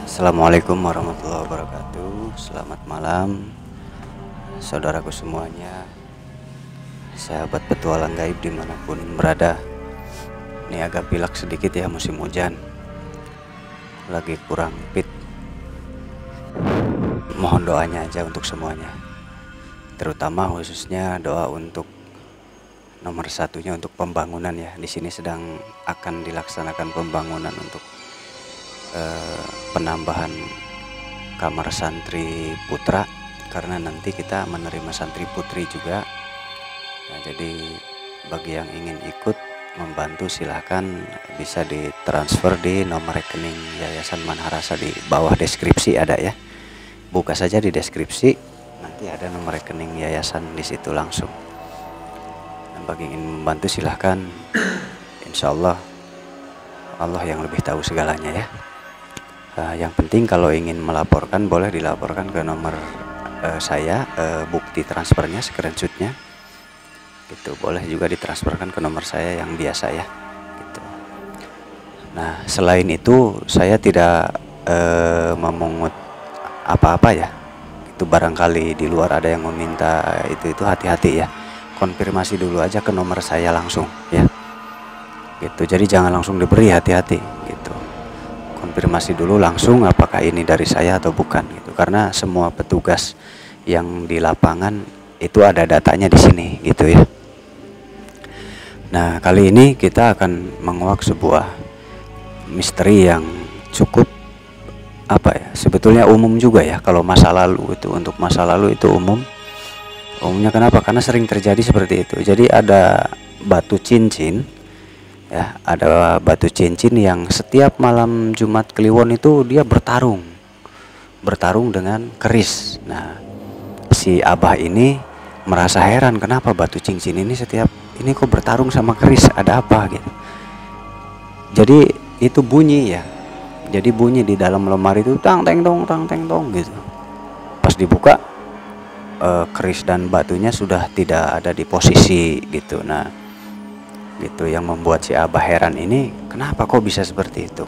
Assalamualaikum warahmatullahi wabarakatuh. Selamat malam saudaraku semuanya, sahabat petualang gaib dimanapun berada. Ini agak pilek sedikit ya, musim hujan, lagi kurang fit. Mohon doanya aja untuk semuanya, terutama khususnya doa untuk nomor satunya untuk pembangunan ya. Di sini sedang akan dilaksanakan pembangunan untuk penambahan kamar santri putra, karena nanti kita menerima santri putri juga. Nah, jadi bagi yang ingin ikut membantu silahkan bisa ditransfer di nomor rekening Yayasan Manharasa di bawah deskripsi ada ya. Buka saja di deskripsi, nanti ada nomor rekening yayasan di situ langsung. Dan bagi yang ingin membantu silahkan, insya Allah Allah yang lebih tahu segalanya ya. Yang penting kalau ingin melaporkan boleh dilaporkan ke nomor saya, bukti transfernya, screenshotnya gitu. Boleh juga ditransferkan ke nomor saya yang biasa ya gitu. Nah, selain itu saya tidak memungut apa-apa ya. Itu barangkali di luar ada yang meminta itu hati-hati ya. Konfirmasi dulu aja ke nomor saya langsung ya gitu. Jadi jangan langsung diberi, hati-hati gitu. Konfirmasi dulu langsung apakah ini dari saya atau bukan gitu, karena semua petugas yang di lapangan itu ada datanya di sini gitu ya. Nah, kali ini kita akan menguak sebuah misteri yang cukup apa ya, sebetulnya umum juga ya. Kalau masa lalu itu, untuk masa lalu itu umumnya kenapa? Karena sering terjadi seperti itu. Jadi ada batu cincin ya, ada batu cincin yang setiap malam Jumat Kliwon itu dia bertarung dengan keris. Nah, si abah ini merasa heran, kenapa batu cincin ini setiap ini kok bertarung sama keris, ada apa gitu. Jadi itu bunyi ya, jadi bunyi di dalam lemari itu tang teng tong gitu. Pas dibuka keris dan batunya sudah tidak ada di posisi gitu. Nah, gitu yang membuat si abah heran, ini kenapa kok bisa seperti itu.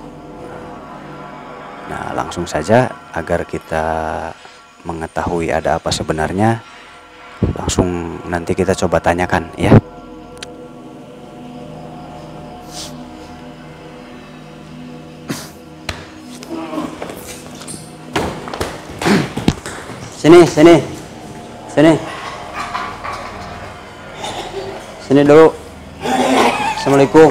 Nah, langsung saja agar kita mengetahui ada apa sebenarnya, langsung nanti kita coba tanyakan ya. Sini dulu. Assalamualaikum.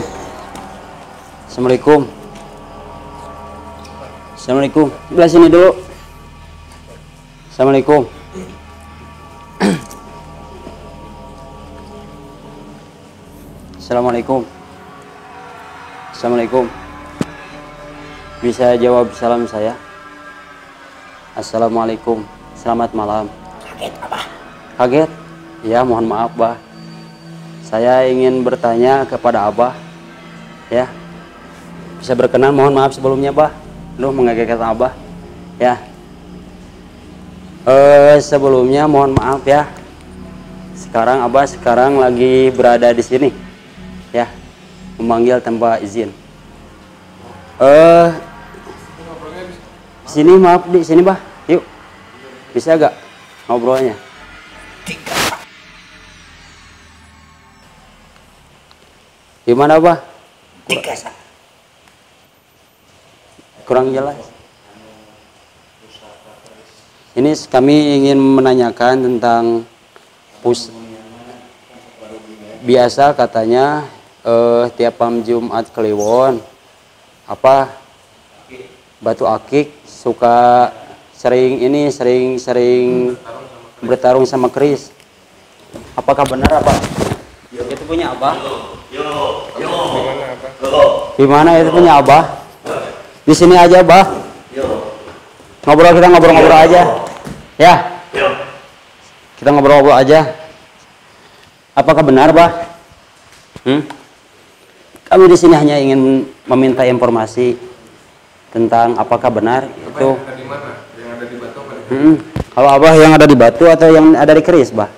Belah sini dulu. Assalamualaikum. Assalamualaikum. Bisa jawab salam saya? Assalamualaikum. Selamat malam. Kaget apa? Kaget? Ya, mohon maaf, Bah. Saya ingin bertanya kepada Abah ya. Bisa berkenan, mohon maaf sebelumnya, Bah. Lu mengagetkan Abah ya. Sebelumnya mohon maaf ya. Sekarang Abah lagi berada di sini ya, memanggil tanpa izin. Sini, maaf, di sini, Bah. Yuk. Bisa gak ngobrolnya? Gimana, Bah? Kurang jelas. Ini kami ingin menanyakan tentang biasa katanya tiap malam Jumat Kliwon apa batu akik suka sering bertarung sama keris. Apakah benar apa? Itu punya Abah? Di mana itu punya Abah? Di sini aja, Bah. Kita ngobrol-ngobrol aja. Ya. Kita ngobrol-ngobrol aja. Apakah benar, Bah? Kami di sini hanya ingin meminta informasi tentang apakah benar itu. Yang ada di mana? Yang ada di batu apa di Kalau Abah yang ada di batu atau yang ada di keris, Bah?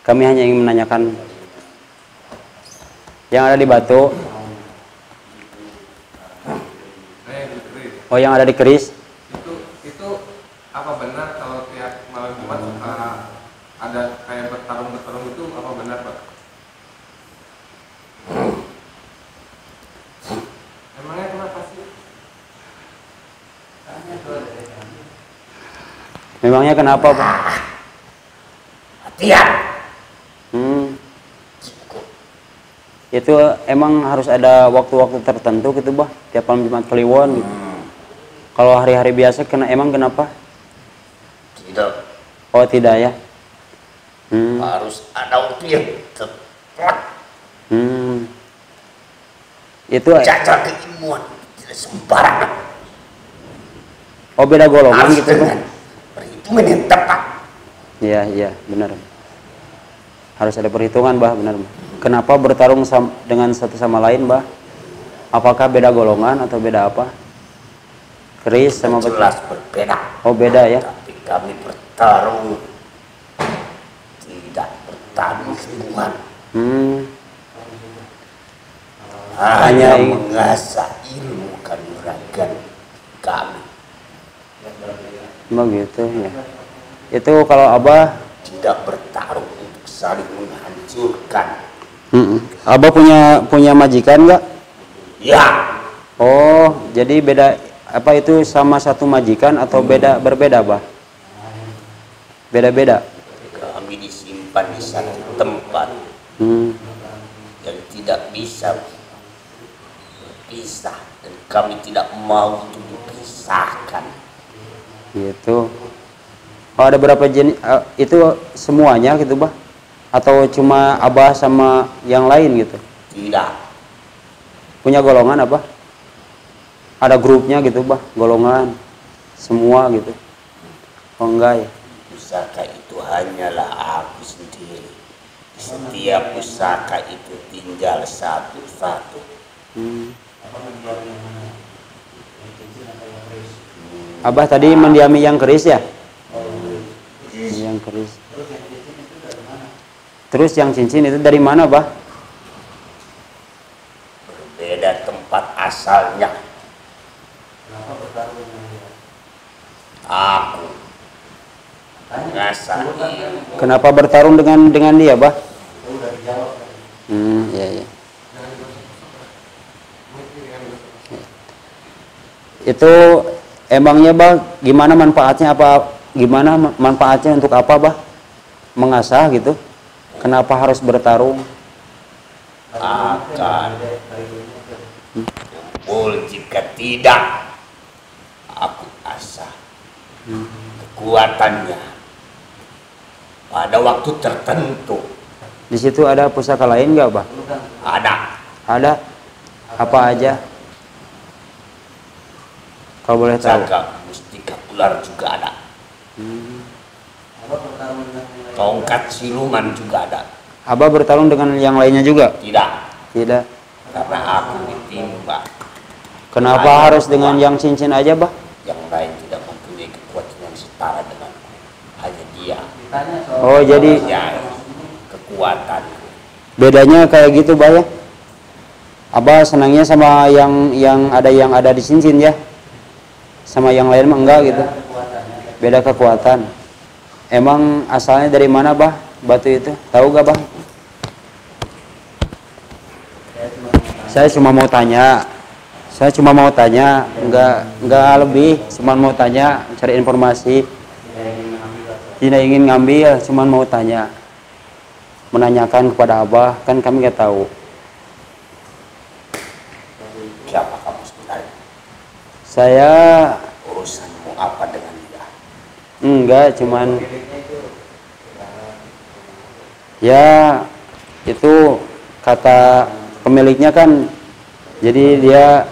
Kami hanya ingin menanyakan yang ada di batu. Oh, yang ada di keris. Memangnya kenapa, Pak? Latihan. Itu emang harus ada waktu-waktu tertentu gitu, Bah, tiap malam Jumat Kliwon gitu. Kalau hari-hari biasa emang kenapa? Tidak. Oh, tidak ya. Harus ada waktu yang tepat. Itu Cacar keilmuan tidak sembarangan. oh, beda golongan Harus gitu, Bah. dengan perhitungan yang tepat. Iya, benar. Harus ada perhitungan, Bah, benar. Kenapa bertarung dengan satu sama lain, Bah? Apakah beda golongan atau beda apa? Keris sama Jelas berbeda. Oh, beda ya. Tapi kami bertarung tidak bertarung sungguhan. Hanya mengasah ilmu kanuragan kami. Begitu ya. Itu kalau Abah Tidak bertarung untuk saling menghancurkan. Abah punya majikan nggak? Ya, Oh, jadi beda apa itu sama satu majikan atau berbeda, Bah? Beda-beda. kami disimpan di satu tempat yang tidak bisa berpisah dan kami tidak mau untuk dipisahkan. Gitu. Oh, ada berapa jenis itu semuanya gitu, Bah? Atau cuma Abah sama yang lain gitu? Tidak, Punya golongan apa? Ada grupnya gitu, Bah? Golongan semua gitu. Oh, enggak ya. pusaka itu hanyalah aku sendiri. Setiap pusaka itu tinggal satu-satu. Abah tadi mendiami yang keris ya? Yang keris. Terus yang cincin itu dari mana, Bah? Berbeda tempat asalnya. Aku mengasah ilmu. Kenapa bertarung dengan dia, Bah? Iya. Itu emangnya, Bah, gimana manfaatnya untuk apa, Bah? Mengasah gitu. Kenapa harus bertarung? Akan jempol jika tidak aku asah kekuatannya pada waktu tertentu. Di situ ada pusaka lain nggak, Bah? Ada Ada. Apa aja? Kalau boleh tahu. pusaka mustika ular juga ada. Tongkat siluman juga ada. Abah bertarung dengan yang lainnya juga? Tidak, Tidak. karena aku ditimba. Kenapa harus dengan yang cincin aja, Bah? Yang lain tidak mempunyai kekuatan yang setara denganku. Hanya dia Oh, jadi yang kekuatan. bedanya kayak gitu, Bah ya? Abah senangnya sama yang ada di cincin ya? Sama yang lain mah enggak gitu. Beda kekuatan. Emang asalnya dari mana, Bah? Batu itu? Tahu gak, Bah? Saya cuma mau tanya, enggak lebih, cuma mau tanya, cari informasi. Tidak ingin ngambil, cuma mau tanya. Menanyakan kepada Abah, kan kami nggak tahu. Siapa kamu sebenarnya? Saya Urusanmu apa dengan dia? enggak, cuman ya itu kata pemiliknya kan, jadi dia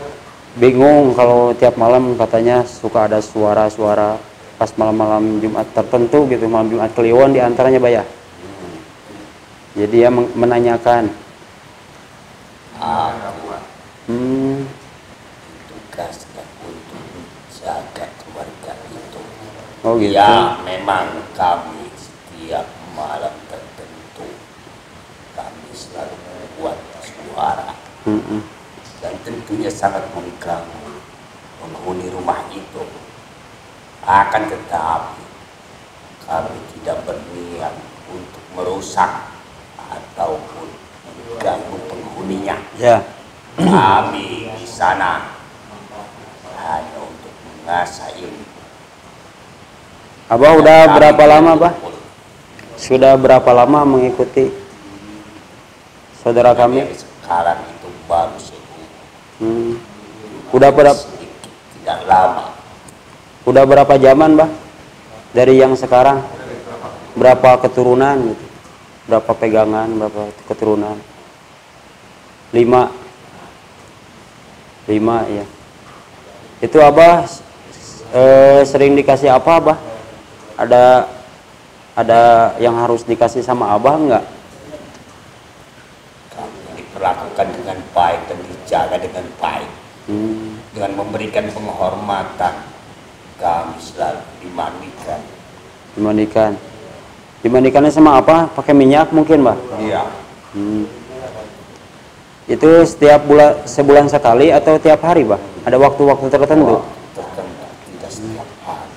bingung kalau tiap malam katanya suka ada suara-suara pas malam-malam Jumat tertentu gitu, malam Jumat Kliwon diantaranya, Bah ya. Jadi dia menanyakan. Tugaskan untuk menjaga keluarga itu. Oh gitu. Ya, memang kami setiap malam tertentu kami selalu membuat suara dan tentunya sangat mengganggu penghuni rumah itu. Akan tetapi kami tidak berniat untuk merusak ataupun mengganggu penghuninya. Ya. Kami di sana hanya untuk mengasah ilmu. Abah udah Kami berapa lama, Bah? berkumpul. Sudah berapa lama mengikuti saudara kami? Yang sekarang itu baru sebulan. Udah berapa? Sedikit, tidak lama. Udah berapa zaman, Bah? Dari yang sekarang? Berapa keturunan gitu? Berapa pegangan, berapa keturunan? 5. 5 ya. Itu Abah sering dikasih apa, Abah? Ada yang harus dikasih sama Abah enggak? Kami diperlakukan dengan baik dan dijaga dengan baik. Dengan memberikan penghormatan, kami selalu dimandikan. Dimandikannya sama apa? Pakai minyak mungkin, Bah? Iya. Itu setiap sebulan sekali atau tiap hari, Bah? Ada waktu-waktu tertentu? Tertentu, tidak setiap hari.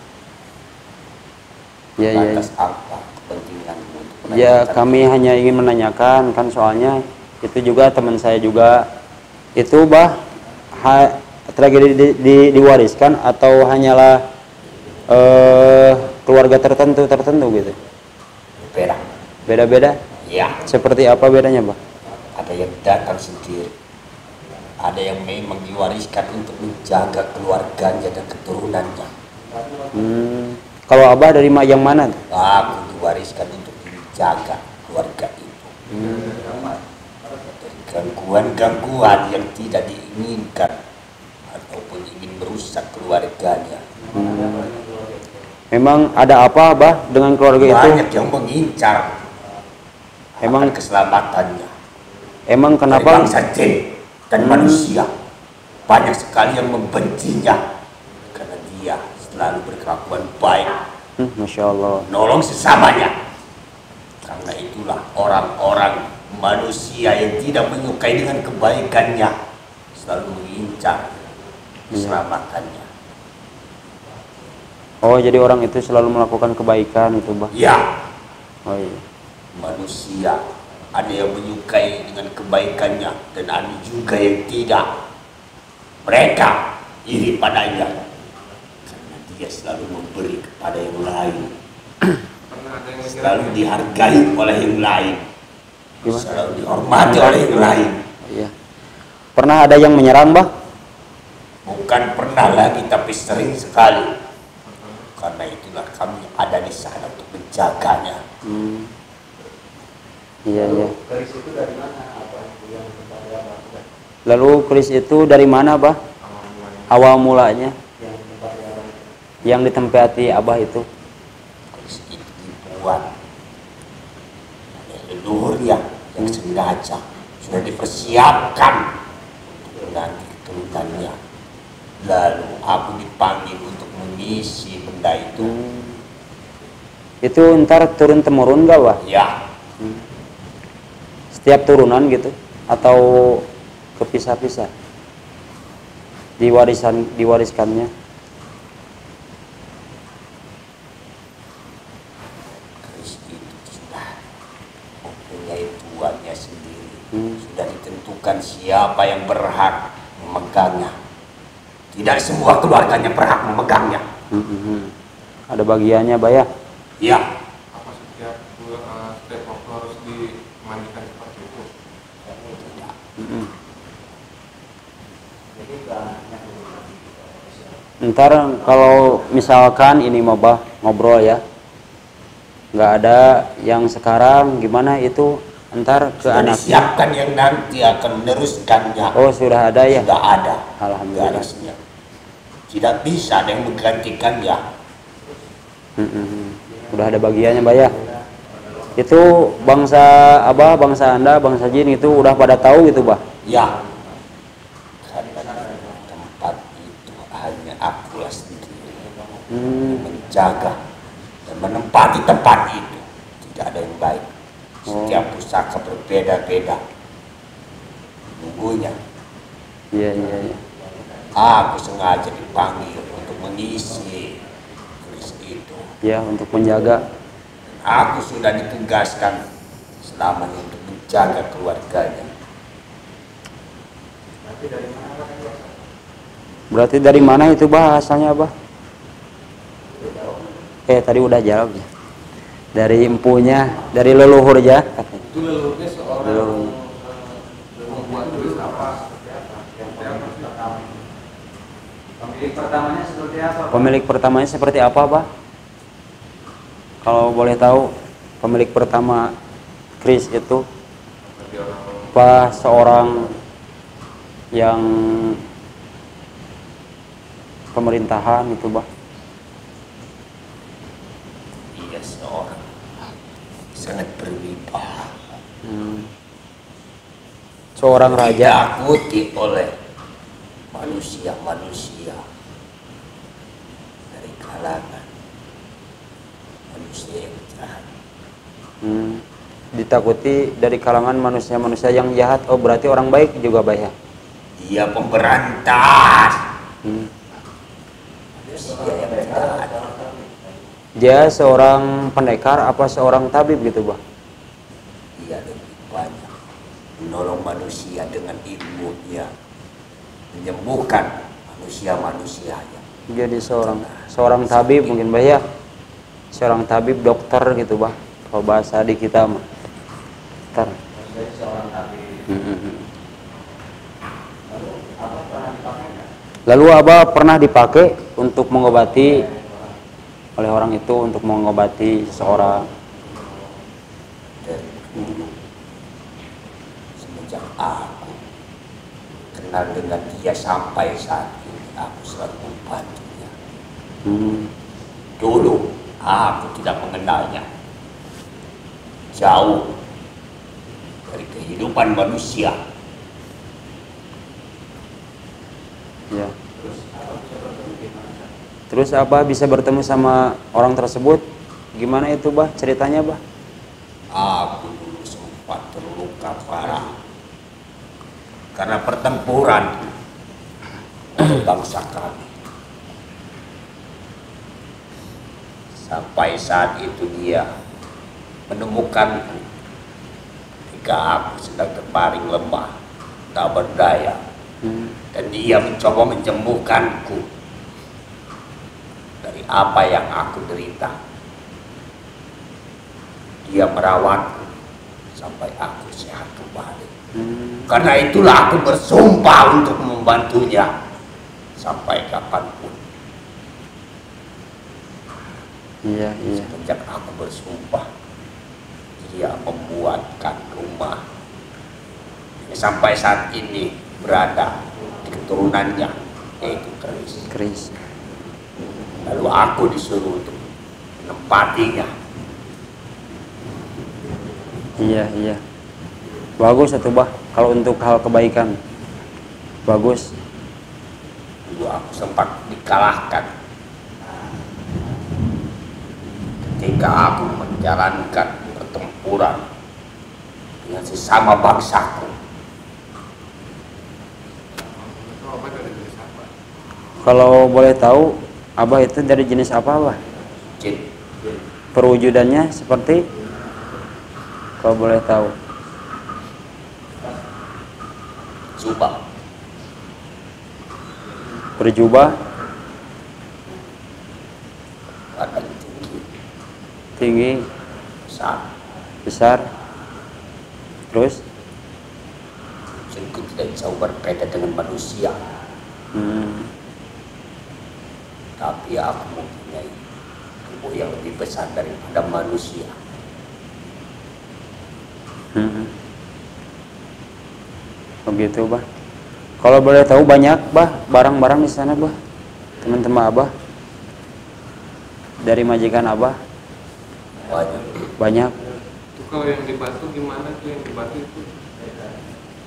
Ya. Lantas apa kepentingan untuk Ya, menanyakan? kami hanya ingin menanyakan, kan soalnya itu juga teman saya juga itu, Bah, tragedi diwariskan atau hanyalah keluarga tertentu gitu. Beda. Beda-beda. Ya, Seperti apa bedanya, Bah? ada yang datang sendiri. Ada yang memang diwariskan untuk menjaga keluarganya dan keturunannya. Kalau Abah dari yang mana tuh? Aku diwariskan untuk menjaga keluarga itu. Dari gangguan-gangguan yang tidak diinginkan ataupun ingin merusak keluarganya. Memang ada apa, Abah, dengan keluarga itu? Banyak yang mengincar Emang- akan keselamatannya. Emang Dari kenapa? bangsa jin dan manusia banyak sekali yang membencinya karena dia selalu berkelakuan baik, Masya Allah. menolong sesamanya. Karena itulah orang-orang manusia yang tidak menyukai dengan kebaikannya selalu mengincar keselamatannya. Oh, jadi orang itu selalu melakukan kebaikan itu, Bah? Ya, Oh iya. manusia ada yang menyukai dengan kebaikannya dan ada juga yang tidak. Mereka iri padanya karena dia selalu memberi kepada yang lain, Pernah ada yang selalu dihargai oleh yang lain, Gimana? selalu dihormati oleh yang lain. Iya. Pernah ada yang menyerang, Bah? Bukan pernah lagi, tapi sering sekali. Karena itulah kami ada di sana untuk menjaganya. Iya. Lalu keris itu dari mana, Bah? Awal mulanya yang ditempati Abah itu? Keris itu dibuat oleh leluhurnya yang sengaja sudah dipersiapkan untuk nanti keturunannya. Lalu aku dipanggil untuk mengisi benda itu. Itu ntar turun temurun gak, Bah? Ya, Setiap turunan gitu atau kepisah-pisah diwariskannya? keris itu sudah mempunyai tuannya sendiri. Sudah ditentukan siapa yang berhak memegangnya. Tidak semua keluarganya berhak memegangnya. Ada bagiannya, Bah, ya? Ya, apa setiap waktu harus dimandikan seperti itu? Ntar kalau misalkan ini mah, Bah, ngobrol ya, nggak ada yang sekarang, gimana itu ntar ke sudah anak? disiapkan yang nanti akan meneruskannya. Oh, sudah ada ya? Sudah ada Alhamdulillah. garisnya. Tidak bisa ada yang menggantikannya. Udah ada bagiannya, Bah, ya? Itu bangsa Abah, bangsa Anda, bangsa Jin itu udah pada tahu gitu, Bah? Ya, karena tempat itu hanya akulah sendiri yang menjaga dan menempati tempat itu. Tidak ada yang baik. Setiap pusaka berbeda-beda nunggunya. Iya. Aku sengaja dipanggil untuk mengisi keris itu. Ya, untuk menjaga. Aku sudah ditugaskan selamanya untuk menjaga keluarganya. Berarti dari mana itu, Bah, asalnya, Bah? Oke, tadi udah jawab ya. Dari empunya, dari leluhur ya. Itu leluhurnya seorang Leluhur. membuat tulis apa? Pemilik pertamanya seperti apa? Pemilik pertamanya seperti apa, Pak? Kalau boleh tahu, pemilik pertama Kris itu apa seorang yang pemerintahan itu, Pak? Dia seorang sangat berwibawa. Seorang raja. Ditakuti oleh manusia-manusia dari kalangan manusia yang jahat. Ditakuti dari kalangan manusia-manusia yang jahat. Oh, berarti orang baik juga baik ya? Dia pemberantas manusia yang jahat. Dia seorang pendekar apa seorang tabib gitu, Bah? Dia lebih banyak menolong manusia dengan ilmunya, menyembuhkan manusia-manusianya. Jadi seorang tabib mungkin, Bah ya? Seorang tabib, dokter gitu, Bah. Kalau bahasa di kita mah. Dokter. Jadi seorang tabib. Lalu Abah pernah dipakai untuk mengobati oleh orang itu, untuk mengobati seseorang. Dari dulu, semenjak aku kenal dengan dia sampai saat ini, aku selalu membantunya. Dulu aku tidak mengenalnya, jauh dari kehidupan manusia. Ya. Terus Abah bisa bertemu sama orang tersebut? Gimana itu, Bah? Ceritanya, Bah? Aku dulu sempat terluka parah karena pertempuran oleh bangsa kami. Sampai saat itu dia menemukanku ketika aku sedang terbaring lemah, tak berdaya. Dan dia mencoba menyembuhkanku dari apa yang aku derita. Dia merawatku sampai aku sehat kembali. Karena itulah aku bersumpah untuk membantunya sampai kapanpun. Iya. Sejak aku bersumpah, dia membuatkan rumah yang sampai saat ini berada di keturunannya, yaitu Kris. Lalu aku disuruh untuk menempatinya. Iya. Bagus itu, Bah. Kalau untuk hal kebaikan, bagus. Dulu aku sempat dikalahkan ketika aku menjalankan pertempuran dengan sesama bangsaku. Kalau boleh tahu, Abah itu dari jenis apa, Abah? Jin, Perwujudannya seperti, kalau boleh tahu. Subah, Berjubah, badan tinggi, besar. Terus? Jinku tidak jauh berbeda dengan manusia, tapi aku mempunyai tubuh yang lebih besar daripada manusia. Begitu, Bah. Kalau boleh tahu banyak, Bah, barang-barang di sana, Bah. Teman-teman Abah dari majikan Abah banyak. Itu kalau yang di Batu gimana tuh yang di Batu itu?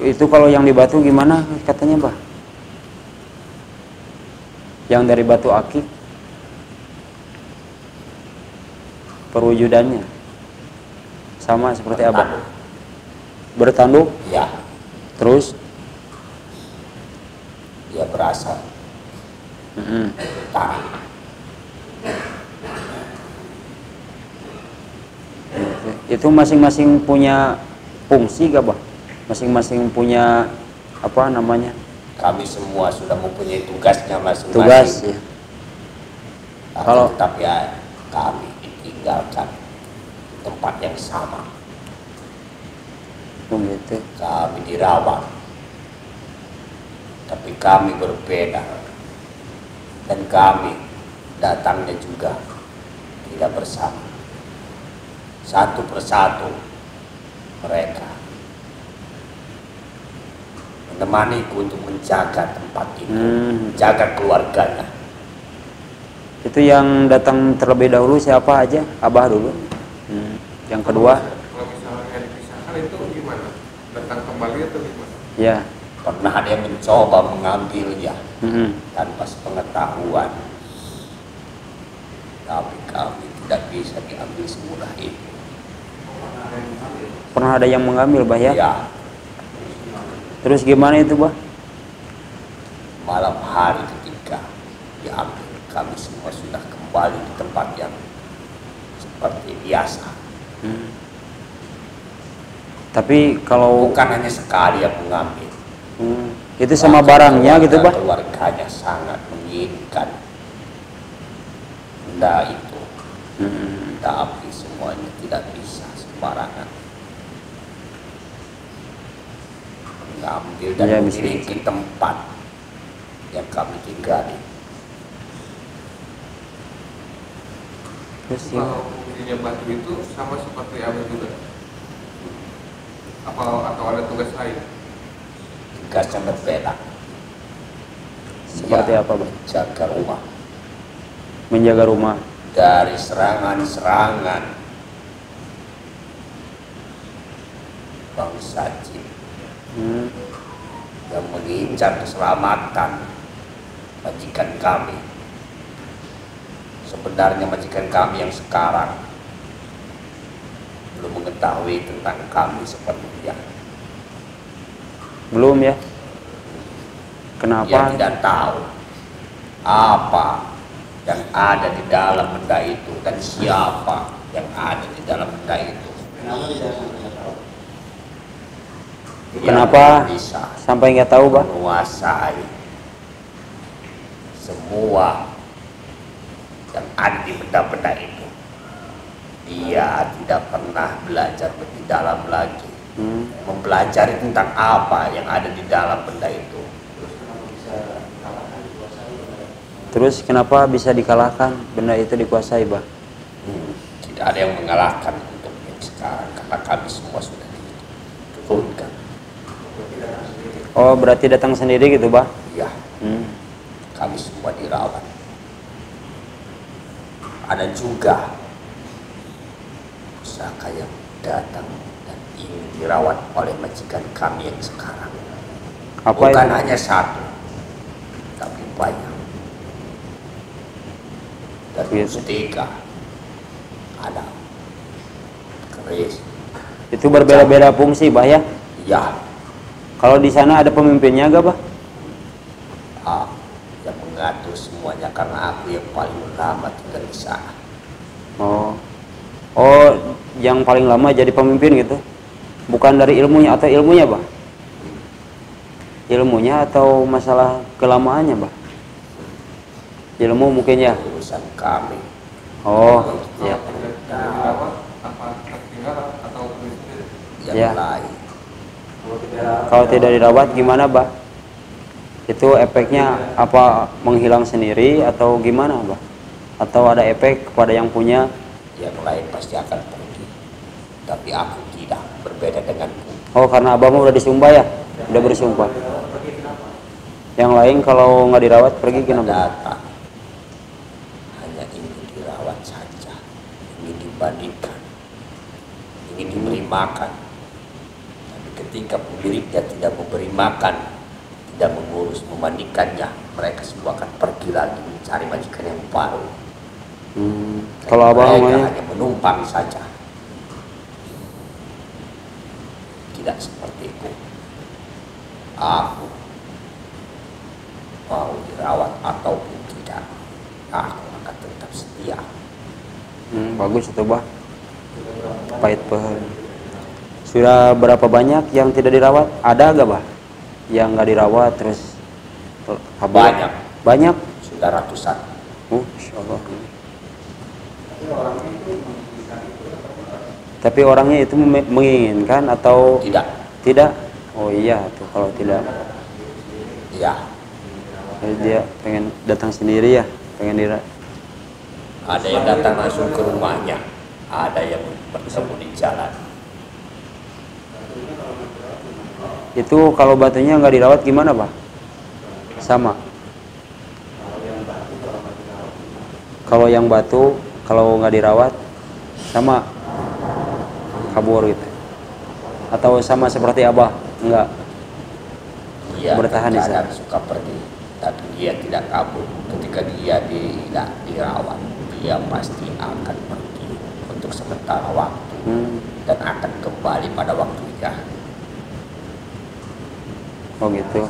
Itu kalau yang di Batu gimana katanya, Bah? Yang dari batu akik, perwujudannya sama seperti Abah. Bertanduk? Ya, Terus? dia berasal utara. Itu masing-masing punya fungsi gak, Bah? Masing-masing punya apa namanya? Kami semua sudah mempunyai tugasnya masing-masing. Tugas ya. Kalau tapi ya, kami ditinggalkan di tempat yang sama. Begitu. Kami dirawat, tapi kami berbeda, dan kami datangnya juga tidak bersama. Satu persatu mereka menemaniku untuk menjaga tempat itu, menjaga keluarganya. Itu yang datang terlebih dahulu siapa aja? Abah dulu. Yang kedua? Kalau misalnya dipisahkan itu gimana? Datang kembali atau gimana? Ya. Pernah ada yang mencoba mengambilnya tanpa sepengetahuan, tapi kami tidak bisa diambil semudah itu. Pernah ada yang mengambil, Bah ya? Ya, Terus gimana itu, Bah? malam hari ketika diambil, kami semua sudah kembali di tempat yang seperti biasa. Tapi kalau Bukan hanya sekali yang mengambil, itu sama barangnya gitu, Bah? keluarganya sangat menginginkan benda itu, tapi semuanya tidak bisa sembarangan mengambil dan Ya, bisa. memiliki tempat yang kami tinggali. Terus ya. Kalau fungsinya batu itu sama seperti abah juga? Atau ada tugas lain? Tugasnya berbeda. Seperti Dia apa, Bah? menjaga rumah Menjaga rumah. dari serangan-serangan bangsa jin yang mengincar keselamatan majikan kami. Sebenarnya majikan kami yang sekarang belum mengetahui tentang kami sepenuhnya. Belum ya? Dia Kenapa? tidak tahu apa yang ada di dalam benda itu dan siapa yang ada di dalam benda itu. Dia Kenapa bisa sampai nggak tahu, Bah? menguasai semua yang ada di benda-benda itu. Dia tidak pernah belajar lebih dalam lagi, mempelajari tentang apa yang ada di dalam benda itu. Terus kenapa bisa dikalahkan? Benda itu dikuasai, Bah? Tidak ada yang mengalahkan untuk yang sekarang karena kami semua sudah diturunkan. Oh, berarti datang sendiri gitu, Bah? Ya, kami semua dirawat. Ada juga pusaka yang datang dan ingin dirawat oleh majikan kami yang sekarang. Apa Bukan itu? hanya satu, tapi banyak. Dan Gitu. mustika ada keris. Itu berbeda-beda fungsi, Bah ya? Ya, Kalau di sana ada pemimpinnya gak, Bah? yang mengatur semuanya karena aku yang paling lama tinggal di sana. Oh. Oh, yang paling lama jadi pemimpin gitu? Bukan dari ilmunya atau ilmunya, Bah? Ilmunya atau masalah kelamaannya, Bah? Ilmu mungkin ya? Urusan kami. Oh, ya. Kalau tidak dirawat, apa tertinggal atau beli sendiri? Yang Ya. lain. Kalau tidak dirawat gimana, Bah? Itu efeknya apa, menghilang sendiri atau gimana, Bah? Atau ada efek kepada yang punya? Yang lain pasti akan pergi, tapi aku tidak, berbeda denganku. Oh, karena Abah mah udah disumpah ya? Udah bersumpah. Yang lain kalau nggak dirawat pergi kenapa? Datang hanya ingin dirawat saja, ingin dimandikan, ingin diberi makan. Tapi ketika pemiliknya tidak memberi makan, tidak mengurus memandikannya, mereka semua akan pergi lagi mencari majikan yang baru. Kalau Abah Mereka namanya? hanya menumpang saja, tidak seperti itu. Aku mau dirawat ataupun tidak, aku akan tetap setia. Bagus itu, Bah. Pahit pahit. Sudah berapa banyak yang tidak dirawat? Ada gak, Bah? Yang nggak dirawat terus kabur? Banyak. Banyak? Sudah ratusan. Insya Allah. Tapi orangnya itu menginginkan atau Tidak. tidak? Oh iya tuh kalau tidak. Ya, Jadi dia pengen datang sendiri ya, pengen ada yang datang langsung ke rumahnya, ada yang bertemu di jalan. Itu kalau batunya nggak dirawat gimana, Pak? Sama. Kalau yang batu kalau nggak dirawat sama kabur gitu. Atau sama seperti Abah? Enggak. Dia Bertahan di sana. terkadang suka pergi, tapi dia tidak kabur. Ketika dia tidak dirawat, dia pasti akan pergi untuk sementara waktu dan akan kembali pada waktunya. Oh gitu.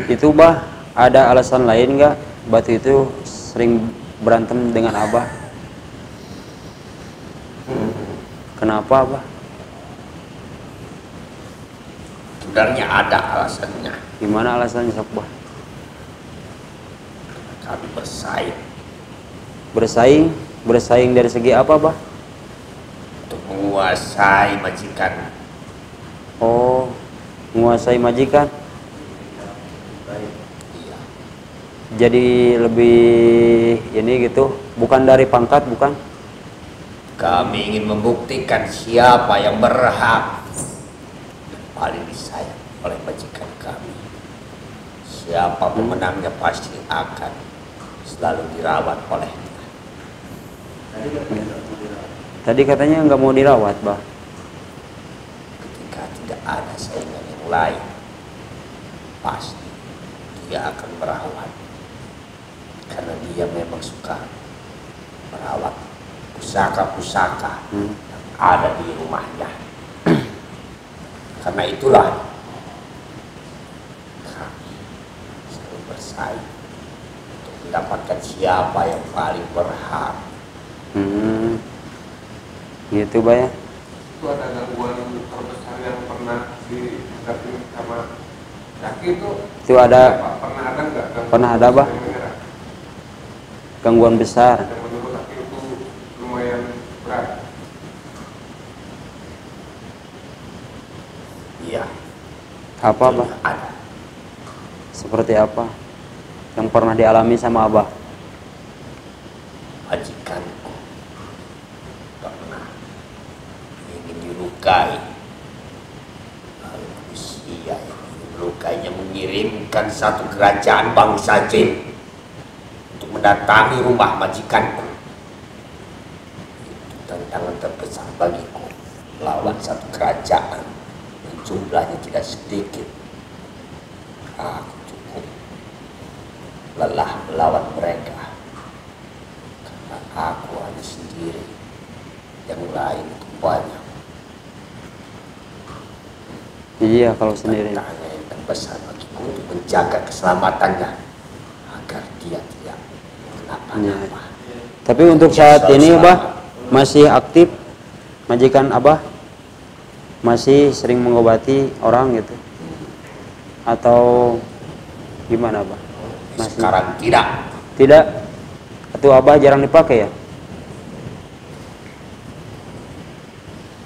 Itu Bah, ada alasan lain nggak batu itu sering berantem dengan Abah? Kenapa Abah? Sebenarnya ada alasannya. Gimana alasannya sok Bah? Kami bersaing Bersaing? Bersaing dari segi apa Bah? untuk menguasai majikan. Oh, menguasai majikan. Iya. Jadi lebih ini gitu, bukan dari pangkat, bukan? Kami ingin membuktikan siapa yang berhak dan paling disayang oleh majikan kami. Siapa pemenangnya pasti akan selalu dirawat olehnya. Tadi katanya nggak mau dirawat, Bah. Ketika tidak ada saingan yang lain, pasti dia akan merawat. Karena dia memang suka merawat pusaka-pusaka yang ada di rumahnya. Karena itulah kami selalu bersaing untuk mendapatkan siapa yang paling berhak. Gitu, Bah ya. Itu ada gangguan terbesar yang pernah dihadapi sama Jaki Itu ada pernah ada nggak gangguan Pernah ada, Bah? yang menyerah? Gangguan besar. Yang menurut Jaki itu lumayan berat. Iya, Apa, Bah? ada. Seperti apa yang pernah dialami sama Abah? Majikanku pernah ingin dilukai, lalu usia yang ingin melukainya mengirimkan satu kerajaan bangsa jin untuk mendatangi rumah majikanku. Itu tantangan terbesar bagiku, lawan satu kerajaan yang jumlahnya tidak sedikit. Aku cukup lelah melawan mereka. Aku hanya sendiri, yang lain itu banyak. Iya, kalau sendiri. Tantangan yang terbesar bagiku untuk menjaga keselamatannya agar dia tidak kenapa-napa. Tapi untuk saat ini, Abah masih aktif majikan Abah? Masih sering mengobati orang gitu? Atau gimana, Abah? Masih? Sekarang tidak. Tidak? Atau Abah jarang dipakai ya?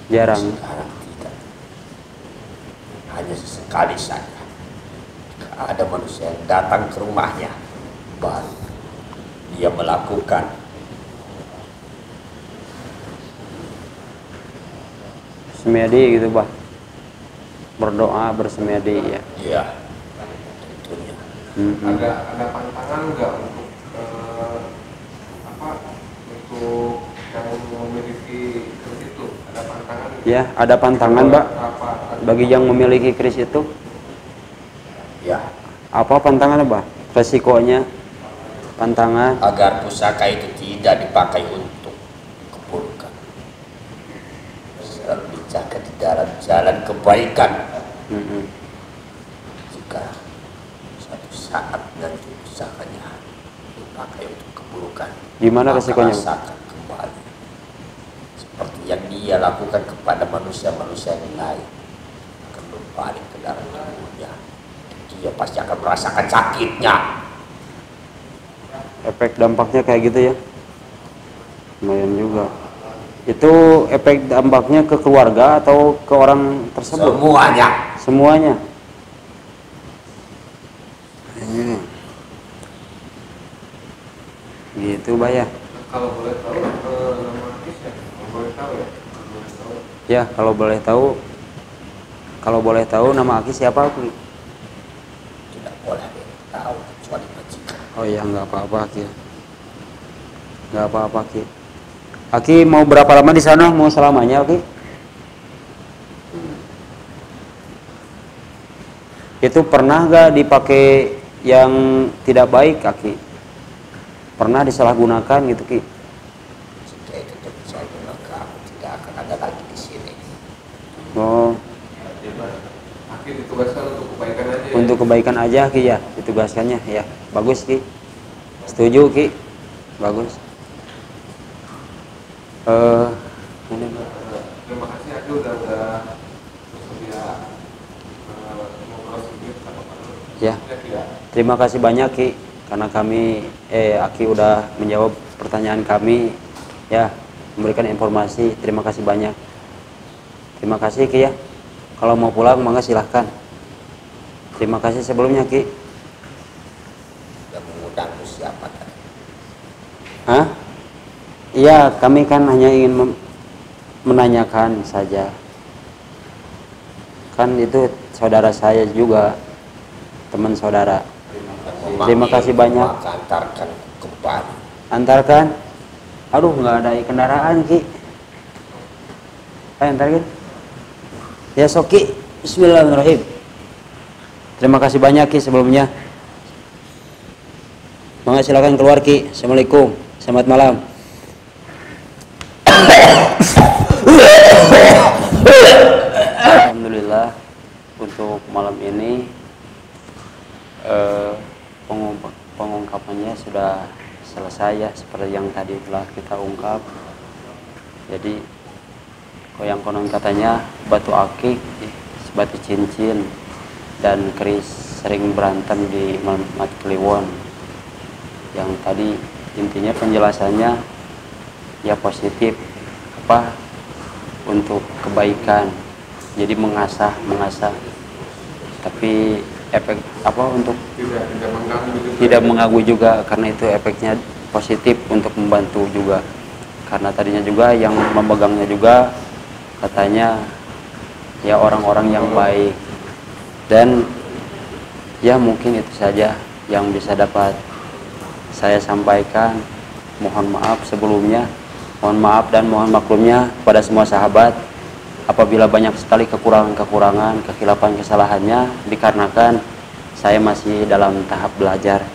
Jarang. Sekarang tidak. Hanya sesekali saja. Jika ada manusia yang datang ke rumahnya, baru dia melakukan Semedi gitu, Bah. Berdoa, bersemedi ya. ya tentunya. Ada pantangan nggak untuk untuk yang memiliki kris itu? Ada pantangan? Ya, ada pantangan, Pak. Bagi yang memiliki kris itu, Ya, apa pantangannya, Bah? Resikonya, pantangan. agar pusaka itu tidak dipakai untuk keburukan. Selalu dijaga di dalam jalan kebaikan. Jika suatu saat nanti pusakanya dipakai untuk keburukan, Gimana maka resikonya, Pak? rasakan kembali seperti yang dia lakukan kepada manusia-manusia yang lain, akan berbalik ke dalam tubuhnya. Dia pasti akan merasakan sakitnya. efek dampaknya kayak gitu ya, lumayan juga. Itu efek dampaknya ke keluarga atau ke orang tersebut? Semuanya. Semuanya. Gitu Bah ya. Kalau boleh tahu nama artisnya, kalau boleh tahu ya, kalau boleh tahu. Ya kalau boleh tahu, nama Aki siapa Aki? Tidak boleh tahu kecuali majikan. Oh iya nggak apa-apa Aki. Nggak apa-apa Aki. Aki mau berapa lama di sana? Mau selamanya Aki? Itu pernah gak dipakai yang tidak baik Aki? Pernah disalahgunakan gitu Ki? Jika itu terjadi maka aku tidak akan ada lagi di sini. Oh, Akhir ditugaskan untuk kebaikan aja. untuk kebaikan aja Ki ya, ditugaskannya ya. Bagus Ki. Setuju Ki. Bagus. Ini, Terima kasih Aki udah bersedia ngobrol sedikit sama Pak Nur. ya. Ya. Terima kasih banyak Ki karena Aki udah menjawab pertanyaan kami ya, memberikan informasi. Terima kasih banyak. Terima kasih Ki ya. Kalau mau pulang mangga silahkan. Terima kasih sebelumnya Ki. Yang mengundangku siapa tadi? Hah? Iya, kami kan hanya ingin menanyakan saja. Kan itu saudara saya juga, teman saudara. Terima kasih banyak. Maka antarkan kembali. Antarkan. Aduh, nggak ada kendaraan Ki. Ayo antarkan. Ya Soki. Bismillahirrahmanirrahim. Terima kasih banyak Ki sebelumnya. Mangga silakan keluar Ki. Assalamualaikum. Selamat malam. Alhamdulillah untuk malam ini pengungkapannya sudah selesai ya, seperti yang tadi telah kita ungkap. Jadi yang konon katanya batu akik, batu cincin, dan keris sering berantem di Mat Kliwon. Yang tadi intinya penjelasannya ya positif, untuk kebaikan, jadi mengasah, tapi efek untuk tidak mengganggu juga, karena itu efeknya positif untuk membantu juga, karena tadinya juga yang memegangnya juga katanya ya orang-orang yang baik. Dan ya mungkin itu saja yang bisa dapat saya sampaikan. Mohon maaf sebelumnya, mohon maaf dan mohon maklumnya pada semua sahabat apabila banyak sekali kekurangan-kekurangan, kekhilafan, kesalahannya, dikarenakan saya masih dalam tahap belajar.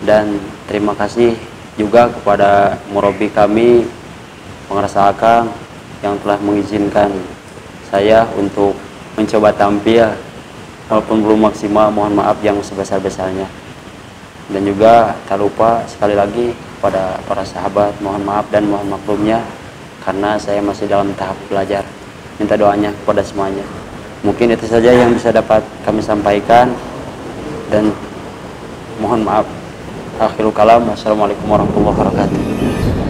Dan terima kasih juga kepada murabi kami, pengrasa Akang, yang telah mengizinkan saya untuk mencoba tampil walaupun belum maksimal. Mohon maaf yang sebesar-besarnya. Dan juga tak lupa sekali lagi kepada para sahabat, mohon maaf dan mohon maklumnya karena saya masih dalam tahap belajar. Minta doanya kepada semuanya. Mungkin itu saja yang bisa dapat kami sampaikan, dan mohon maaf. Akhirul kalam. Wassalamualaikum warahmatullahi wabarakatuh.